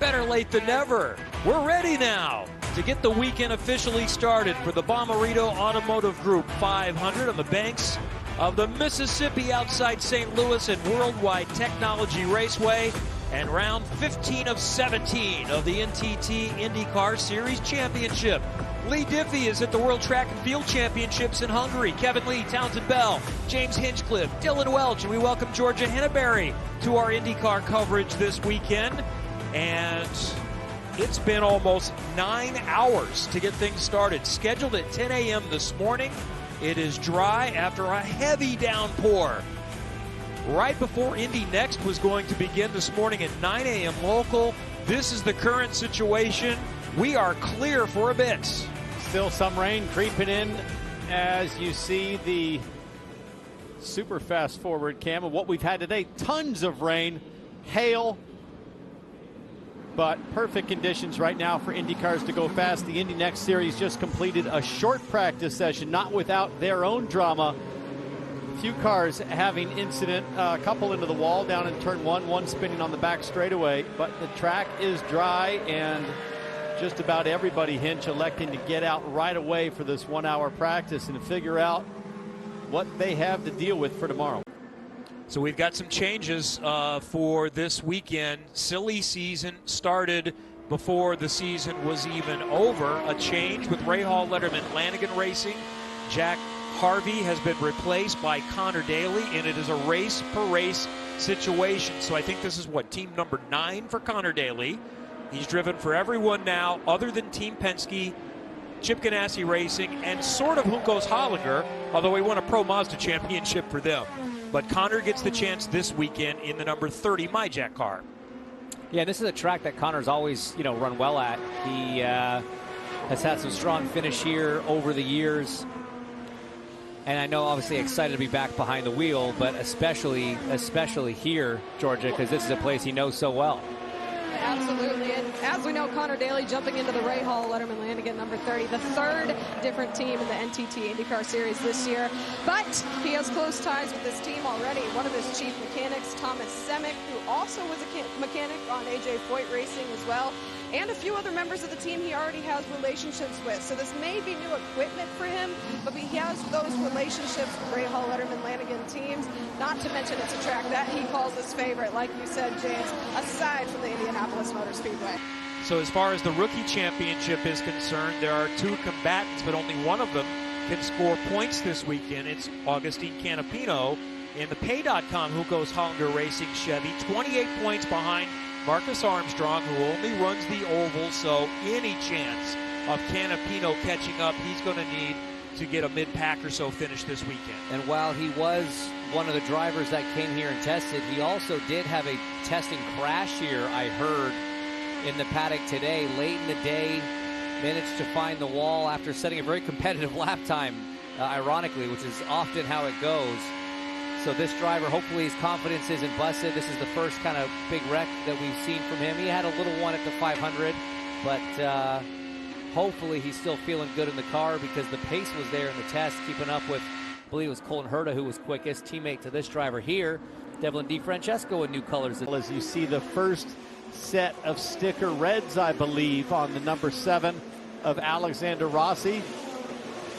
Better late than never. We're ready now to get the weekend officially started for the Bommarito Automotive Group 500 on the banks of the Mississippi outside St. Louis at World Wide Technology Raceway, and round 15 of 17 of the NTT IndyCar Series Championship. Lee Diffie is at the World Track and Field Championships in Hungary. Kevin Lee, Townsend Bell, James Hinchcliffe, Dylan Welch, and we welcome Georgia Henneberry to our IndyCar coverage this weekend. And it's been almost 9 hours to get things started. Scheduled at 10 a.m. this morning. It is dry after a heavy downpour. Right before Indy Next was going to begin this morning at 9 a.m. local. This is the current situation. We are clear for a bit. Still some rain creeping in as you see the super fast forward cam of what we've had today. Tons of rain, hail, but perfect conditions right now for Indy cars to go fast. The Indy Next Series just completed a short practice session, not without their own drama. Few cars having incident, a couple into the wall down in turn one spinning on the back straightaway, but the track is dry and just about everybody, Hinch, electing to get out right away for this 1 hour practice and figure out what they have to deal with for tomorrow. So we've got some changes for this weekend. Silly season started before the season was even over. A change with Rahal Letterman Lanigan Racing. Jack Harvey has been replaced by Connor Daly, and it is a race per race situation. So I think this is team number 9 for Connor Daly. He's driven for everyone now other than Team Penske, Chip Ganassi Racing, and sort of Juncos Hollinger, although he won a Pro Mazda championship for them. But Connor gets the chance this weekend in the number 30 MyJack car. Yeah, this is a track that Connor's always, run well at. He has had some strong finish here over the years. And I know, obviously, excited to be back behind the wheel, but especially here, Georgia, because this is a place he knows so well. Absolutely, and as we know, Connor Daly jumping into the Rahal Letterman Lanigan number 30, the third different team in the NTT IndyCar Series this year. But he has close ties with this team already. One of his chief mechanics, Thomas Semick, who also was a mechanic on AJ Foyt Racing as well, and a few other members of the team he already has relationships with. So this may be new equipment for him, but he has those relationships with Rahal Letterman Lanigan teams. Not to mention it's a track that he calls his favorite, like you said, James, aside from the Indianapolis Motor Speedway. So as far as the rookie championship is concerned, there are 2 combatants, but only one of them can score points this weekend. It's Augustine Canapino in the Pay.com Juncos Hollinger Racing Chevy, 28 points behind Marcus Armstrong, who only runs the oval, so any chance of Canapino catching up, he's going to need to get a mid-pack or so finish this weekend. And while he was one of the drivers that came here and tested, he also did have a testing crash here, I heard, in the paddock today. Late in the day, managed to find the wall after setting a very competitive lap time, ironically, which is often how it goes. So this driver, hopefully his confidence isn't busted. This is the first kind of big wreck that we've seen from him. He had a little one at the 500, but hopefully he's still feeling good in the car because the pace was there in the test, keeping up with, I believe it was Colton Herta who was quickest, teammate to this driver here, Devlin DiFrancesco in new colors. As you see the first set of sticker reds, I believe, on the number 7 of Alexander Rossi.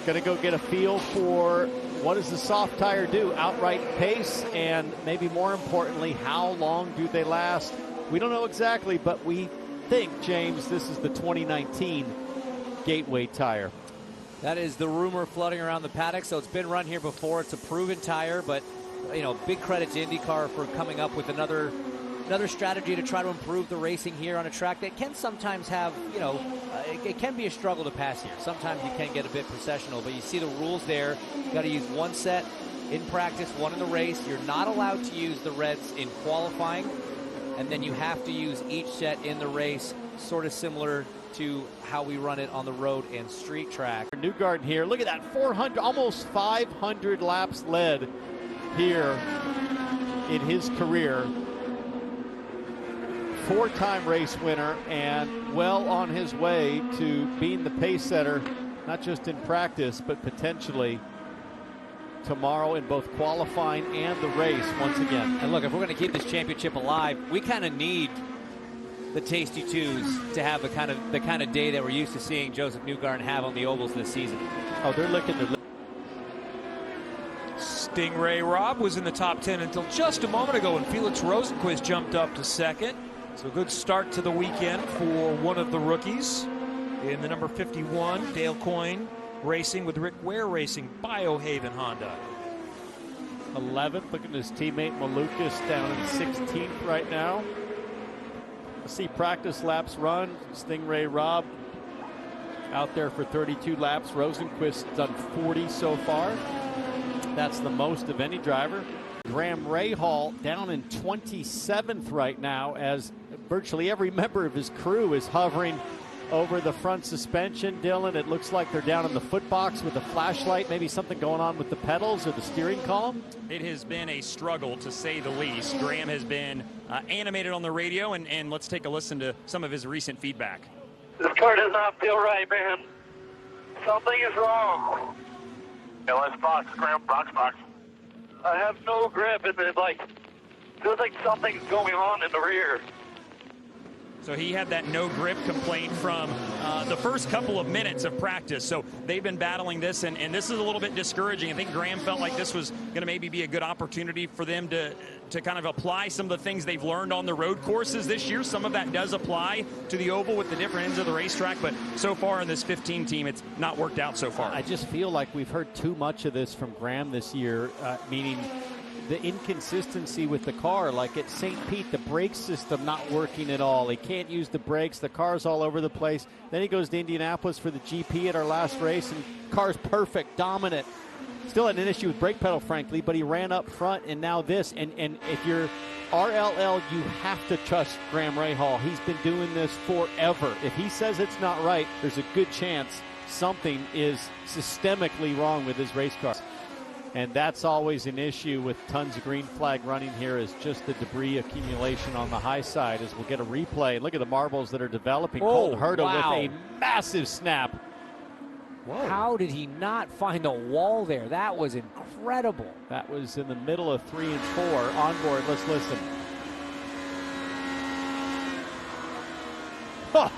Going to go get a feel for what does the soft tire do? Outright pace, and maybe more importantly, how long do they last? We don't know exactly, but we think, James, this is the 2019 Gateway tire. That is the rumor floating around the paddock, so it's been run here before. It's a proven tire, but big credit to IndyCar for coming up with another strategy to try to improve the racing here on a track that can sometimes have, it can be a struggle to pass here. Sometimes you can get a bit processional, but you see the rules there. You got to use 1 set in practice, 1 in the race. You're not allowed to use the reds in qualifying, and then you have to use each set in the race, sort of similar to how we run it on the road and street track. Newgarden here, look at that, 400, almost 500 laps led here in his career. 4-time race winner and well on his way to being the pace setter, not just in practice, but potentially tomorrow in both qualifying and the race once again. And look, if we're going to keep this championship alive, we kind of need the tasty twos to have the kind of day that we're used to seeing Joseph Newgarden have on the ovals this season. Oh, they're licking their lips. Stingray Robb was in the top 10 until just a moment ago when Felix Rosenquist jumped up to second. So good start to the weekend for one of the rookies in the number 51, Dale Coyne Racing with Rick Ware Racing, Biohaven Honda. 11th. Look at his teammate Malukas down in 16th right now. Let's see practice laps run. Stingray Robb out there for 32 laps. Rosenquist done 40 so far. That's the most of any driver. Graham Rahal down in 27th right now as virtually every member of his crew is hovering over the front suspension. Dylan, it looks like they're down in the foot box with a flashlight. Maybe something going on with the pedals or the steering column. It has been a struggle, to say the least. Graham has been animated on the radio, and let's take a listen to some of his recent feedback. This car does not feel right, man. Something is wrong. Yeah, let's box, Graham. Box. I have no grip, and it feels like something's going on in the rear. So he had that no grip complaint from the first couple of minutes of practice. So they've been battling this, and this is a little bit discouraging. I think Graham felt like this was going to maybe be a good opportunity for them to kind of apply some of the things they've learned on the road courses this year. Some of that does apply to the oval with the different ends of the racetrack, but so far in this 15 team, it's not worked out so far. I just feel like we've heard too much of this from Graham this year, meaning the inconsistency with the car. Like at St. Pete, the brake system not working at all. He can't use the brakes. The car's all over the place. Then he goes to Indianapolis for the GP at our last race, and car's perfect, dominant. Still had an issue with brake pedal, frankly, but he ran up front, and now this. And if you're RLL, you have to trust Graham Rahal. He's been doing this forever. If he says it's not right, there's a good chance something is systemically wrong with his race car. And that's always an issue with tons of green flag running here, is just the debris accumulation on the high side. As we'll get a replay. Look at the marbles that are developing. Colton Herta with a massive snap. Whoa. How did he not find the wall there? That was incredible. That was in the middle of 3 and 4. On board, let's listen. Oh,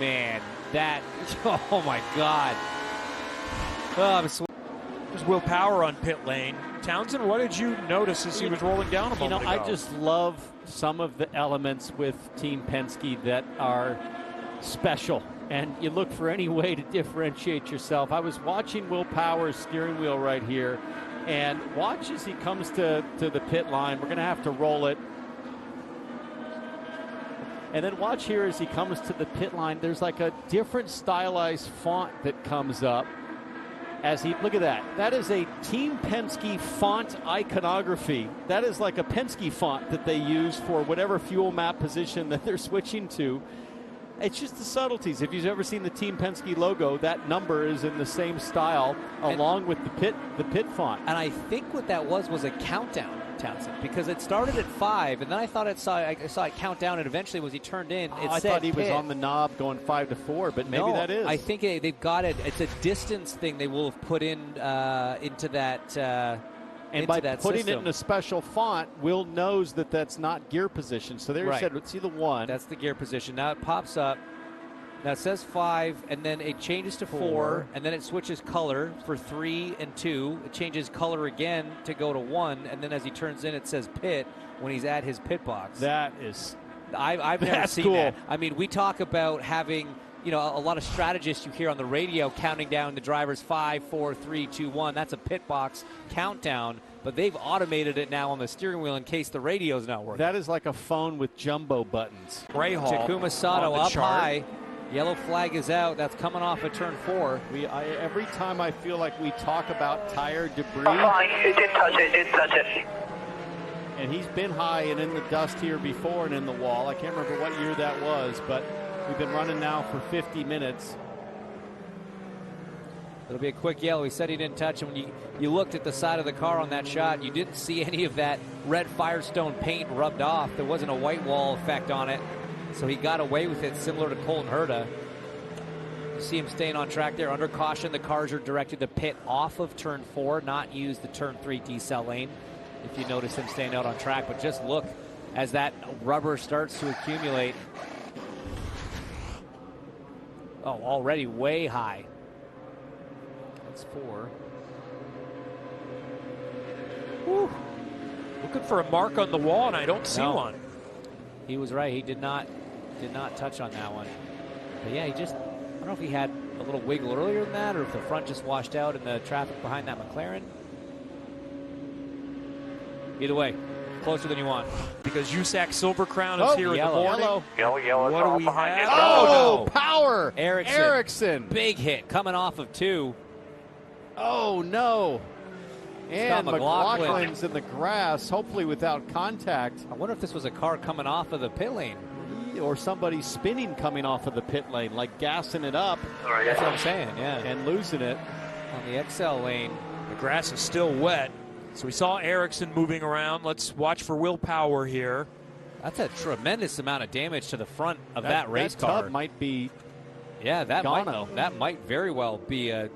man, that, oh my God. Oh, There's Will Power on pit lane. Townsend, what did you notice as he was rolling down a moment ago? I just love some of the elements with Team Penske that are special, and you look for any way to differentiate yourself. I was watching Will Power's steering wheel right here, and watch as he comes to the pit line. We're going to have to roll it. And then watch here as he comes to the pit line. There's like a different stylized font that comes up. Look at that. That is a Team Penske font iconography. That is like a Penske font that they use for whatever fuel map position that they're switching to. It's just the subtleties. If you've ever seen the Team Penske logo, that number is in the same style along with the pit font. And I think what that was a countdown, Townsend, because it started at 5, and then I thought I saw it count down, and eventually when he turned in, I thought he was on the knob going 5 to 4, but maybe that is. I think they've got it. It's a distance thing they will have put in into that. And by putting it in a special font, Will knows that that's not gear position. So there you said, let's see the 1. That's the gear position. Now it pops up. Now it says 5, and then it changes to 4, and then it switches color for 3 and 2. It changes color again to go to 1, and then as he turns in, it says pit when he's at his pit box. That is, I've never seen that. I mean, we talk about having, a lot of strategists you hear on the radio counting down the drivers 5, 4, 3, 2, 1. That's a pit box countdown, but they've automated it now on the steering wheel in case the radio's not working. That is like a phone with jumbo buttons. Rahal, Takuma Sato up high. Yellow flag is out. That's coming off of turn 4. Every time I feel like we talk about tire debris. It did touch it. And he's been high and in the dust here before and in the wall. I can't remember what year that was, but we've been running now for 50 minutes. It'll be a quick yellow. He said he didn't touch him. When you looked at the side of the car on that shot, you didn't see any of that red Firestone paint rubbed off. There wasn't a white wall effect on it. So he got away with it, similar to Colton Herta. You see him staying on track there. Under caution, the cars are directed to pit off of turn 4, not use the turn 3 decel lane. If you notice him staying out on track, but just look as that rubber starts to accumulate. Oh, already way high. That's 4. Whew. Looking for a mark on the wall, and I don't see one. He was right. He did not touch on that one. But yeah, I don't know if he had a little wiggle earlier than that, or if the front just washed out in the traffic behind that McLaren. Either way, closer than you want. Because USAC Silver Crown is here in the morning. Yellow. What do we behind have? you. Oh, no. power! Ericsson. Big hit coming off of 2. Oh, no. And Scott McLaughlin. McLaughlin's in the grass, hopefully without contact. I wonder if this was a car coming off of the pit lane. Or somebody spinning coming off of the pit lane, like gassing it up. That's what I'm saying, yeah. And losing it. On the XL lane. The grass is still wet. So we saw Ericsson moving around. Let's watch for Will Power here. That's a tremendous amount of damage to the front of that race that car. Tub might be that might very well be a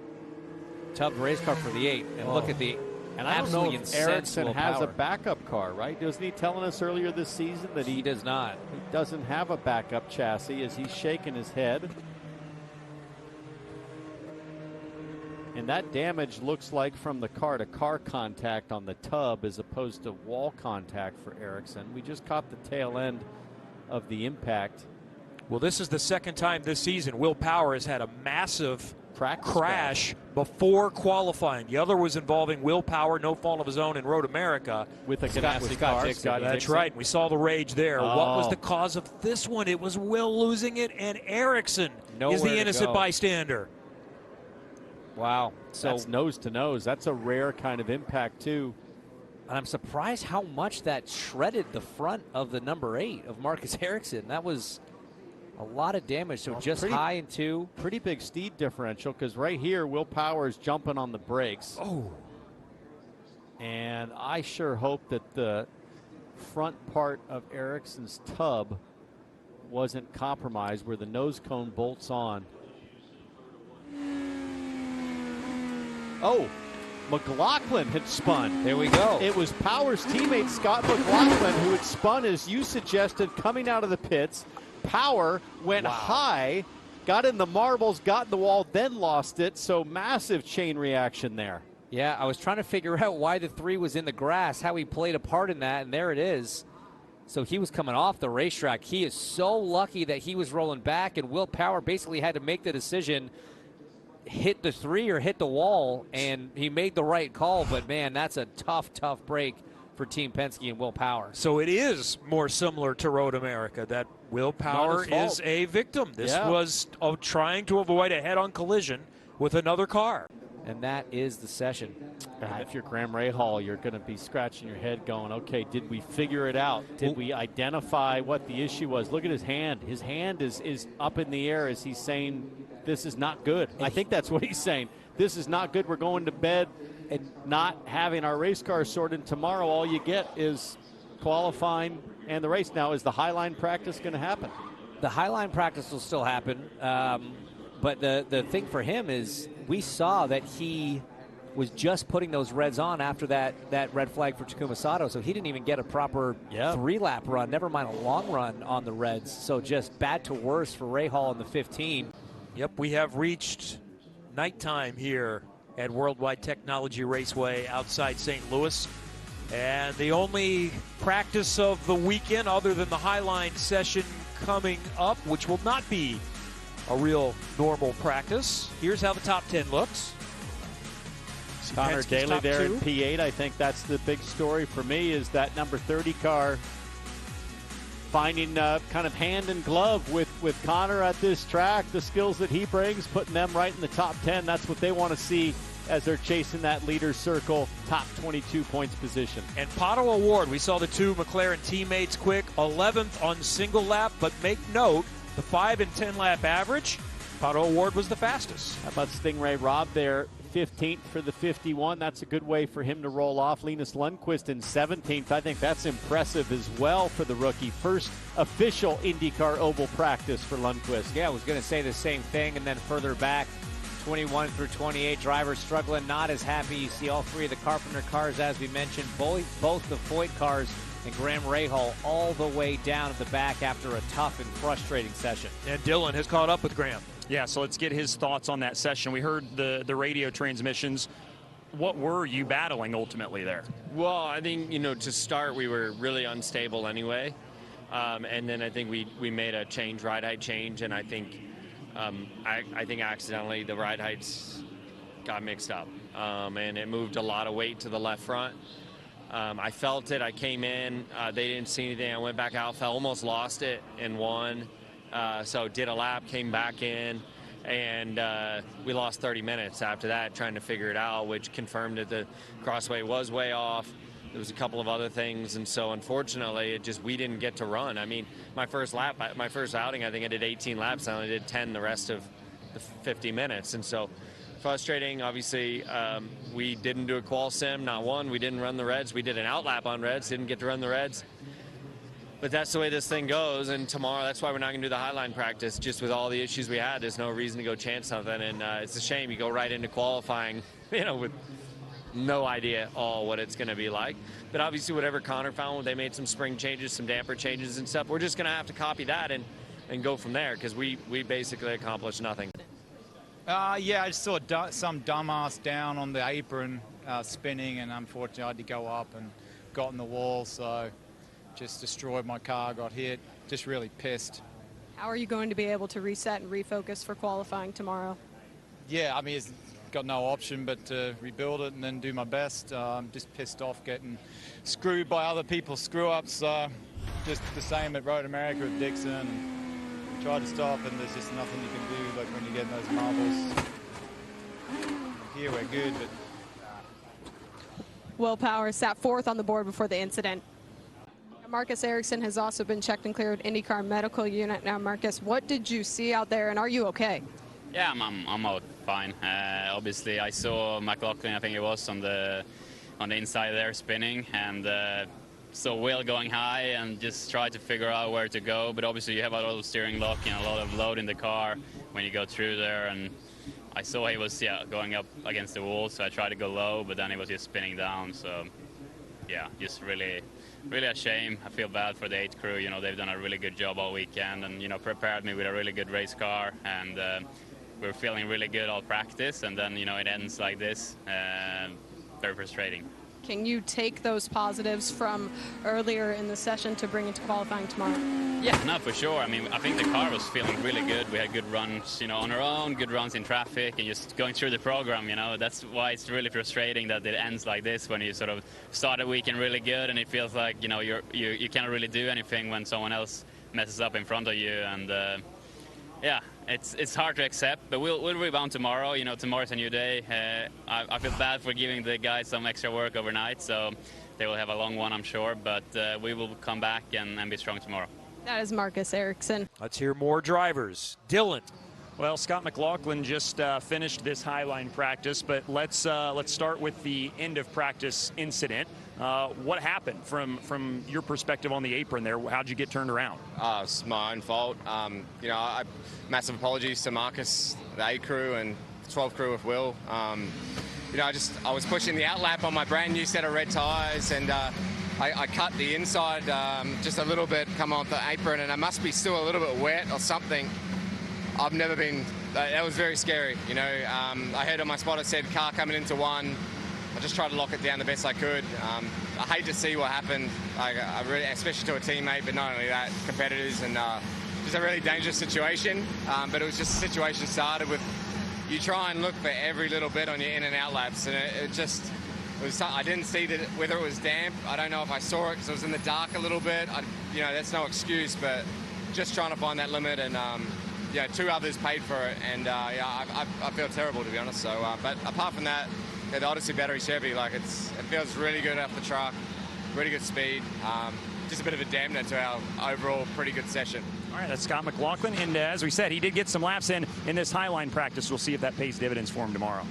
tubbed race car for the 8. And look at the And I don't know if Ericsson has a power. backup car, right? Wasn't he telling us earlier this season that He does not. He doesn't have a backup chassis as he's shaking his head. And that damage looks like from the car-to-car contact on the tub as opposed to wall contact for Ericsson. We just caught the tail end of the impact. Well, this is the second time this season Will Power has had a massive crash before qualifying. The other was involving Will Power, no fault of his own, in Road America. With a Scott Dixon. That's right. We saw the rage there. What was the cause of this one? It was Will losing it, and Ericsson is the innocent bystander. Wow. So that's nose to nose. That's a rare kind of impact, too. And I'm surprised how much that shredded the front of the number 8 of Marcus Ericsson. That was a lot of damage. So just high in 2. Pretty big speed differential, because right here, Will Power is jumping on the brakes. Oh. And I sure hope that the front part of Ericsson's tub wasn't compromised where the nose cone bolts on. Oh, McLaughlin had spun. There we go. It was Power's teammate Scott McLaughlin who had spun, as you suggested, coming out of the pits. Power went high, got in the marbles, got in the wall, then lost it. So massive chain reaction there. Yeah, I was trying to figure out why the 3 was in the grass, how he played a part in that, and there it is. So he was coming off the racetrack. He is so lucky that he was rolling back, and Will Power basically had to make the decision, hit the 3 or hit the wall, and he made the right call. But, man, that's a tough break for Team Penske and Will Power. So it is more similar to Road America, that Will Power is a victim. This was trying to avoid a head-on collision with another car. And that is the session. If you're Graham Rahal, you're going to be scratching your head going, okay, did we figure it out? Did we identify what the issue was? Look at his hand. His hand is up in the air as he's saying, this is not good. I think that's what he's saying. This is not good. We're going to bed and not having our race car sorted. Tomorrow, all you get is qualifying and the race. Now, is the Highline practice going to happen? The Highline practice will still happen. But the thing for him is we saw that he was just putting those reds on after that red flag for Takuma Sato, so he didn't even get a proper 3-lap run, never mind a long run on the reds. So just bad to worse for Rahal in the 15. Yep, we have reached nighttime here at World Wide Technology Raceway outside St. Louis. And the only practice of the weekend other than the Highline session coming up, which will not be a real normal practice. Here's how the top 10 looks. Connor Daly there in P8. I think that's the big story for me, is that number 30 car finding kind of hand in glove with Connor at this track. The skills that he brings, putting them right in the top 10. That's what they want to see as they're chasing that leader's circle, top 22 points position. And Pato Award, we saw the 2 McLaren teammates quick, 11th on single lap, but make note, the 5 and 10 lap average, Pato Award was the fastest. How about Stingray Robb there, 15th for the 51. That's a good way for him to roll off. Linus Lundqvist in 17th. I think that's impressive as well for the rookie. First official IndyCar oval practice for Lundqvist. Yeah, I was going to say the same thing. And then further back, 21 through 28, drivers struggling, not as happy. You see all 3 of the Carpenter cars, as we mentioned. Both the Foyt cars and Graham Rahal all the way down at the back after a tough and frustrating session. And Dylan has caught up with Graham. Yeah, so let's get his thoughts on that session. We heard the radio transmissions. What were you battling ultimately there? Well, I think, to start, we were really unstable anyway. And then I think we made a ride height change, and I think accidentally the ride heights got mixed up. And it moved a lot of weight to the left front. I felt it. I came in. They didn't see anything. I went back out, almost lost it and won. So did a lap, came back in, and we lost 30 minutes after that trying to figure it out, which confirmed that the crossway was way off. There was a couple of other things, and so unfortunately, we didn't get to run. I mean, my first outing, I think I did 18 laps. I only did 10 the rest of the 50 minutes, and so frustrating. Obviously, we didn't do a qual sim, not one. We didn't run the reds. We did an out lap on reds, didn't get to run the reds. But that's the way this thing goes, and tomorrow, that's why we're not going to do the highline practice. Just with all the issues we had, there's no reason to go chance something, and it's a shame. You go right into qualifying, with no idea what it's going to be like. But obviously, whatever Connor found, they made some spring changes, some damper changes and stuff. We're just going to have to copy that and go from there, because we basically accomplished nothing. Yeah, I just saw some dumbass down on the apron spinning, and unfortunately I had to go up and got in the wall, so just destroyed my car, got hit, just really pissed. How are you going to be able to reset and refocus for qualifying tomorrow? Yeah, I mean, it's got no option but to rebuild it and then do my best. I'm just pissed off getting screwed by other people's screw-ups. Just the same at Road America with Dixon. Tried to stop, and there's just nothing you can do, like when you get those marbles. Here we're good, but Will Power sat fourth on the board before the incident. Marcus Ericsson has also been checked and cleared IndyCar medical unit. Now, Marcus, what did you see out there, and are you okay? Yeah, I'm out fine. Obviously, I saw McLaughlin, I think it was, on the inside there spinning, and saw Will going high and just tried to figure out where to go. But obviously, you have a lot of steering lock and a lot of load in the car when you go through there. And I saw he was going up against the wall, so I tried to go low, but then he was just spinning down. So yeah, just really a shame. I feel bad for the 8 crew. They've done a really good job all weekend, and prepared me with a really good race car, and we're feeling really good all practice, and then it ends like this. Very frustrating. Can you take those positives from earlier in the session to bring into qualifying tomorrow? Yeah, no, for sure. I mean, I think the car was feeling really good. We had good runs, on our own, good runs in traffic, and just going through the program, That's why it's really frustrating that it ends like this, when you sort of start a weekend really good, and it feels like, you can't really do anything when someone else messes up in front of you. And yeah, it's hard to accept, but we'll rebound tomorrow. Tomorrow's a new day. I feel bad for giving the guys some extra work overnight, so they will have a long one, I'm sure, but we will come back and be strong tomorrow. That is Marcus Ericsson. Let's hear more drivers. Dylan. Well, Scott McLaughlin just finished this highline practice, but let's start with the end of practice incident. What happened from your perspective on the apron there? How'd you get turned around? It's my own fault. Massive apologies to Marcus, the 8 crew, and 12 crew with Will. I was pushing the outlap on my brand new set of red tires, and I cut the inside just a little bit, come off the apron, and I must be still a little bit wet or something. I've never been, that was very scary, I heard on my spot it said car coming into 1. I just tried to lock it down the best I could. I hate to see what happened, I really, especially to a teammate, but not only that, competitors, and just a really dangerous situation. But it was just a situation started with, you try and look for every little bit on your in and out laps, and it was, I didn't see that whether it was damp. I don't know if I saw it because it was in the dark a little bit. That's no excuse, but just trying to find that limit, and 2 others paid for it, and I feel terrible, to be honest. So, but apart from that, the Odyssey battery Chevy, it feels really good off the truck, really good speed. Just a bit of a dampener to our overall pretty good session. All right, that's Scott McLaughlin, and as we said, he did get some laps in this highline practice. We'll see if that pays dividends for him tomorrow.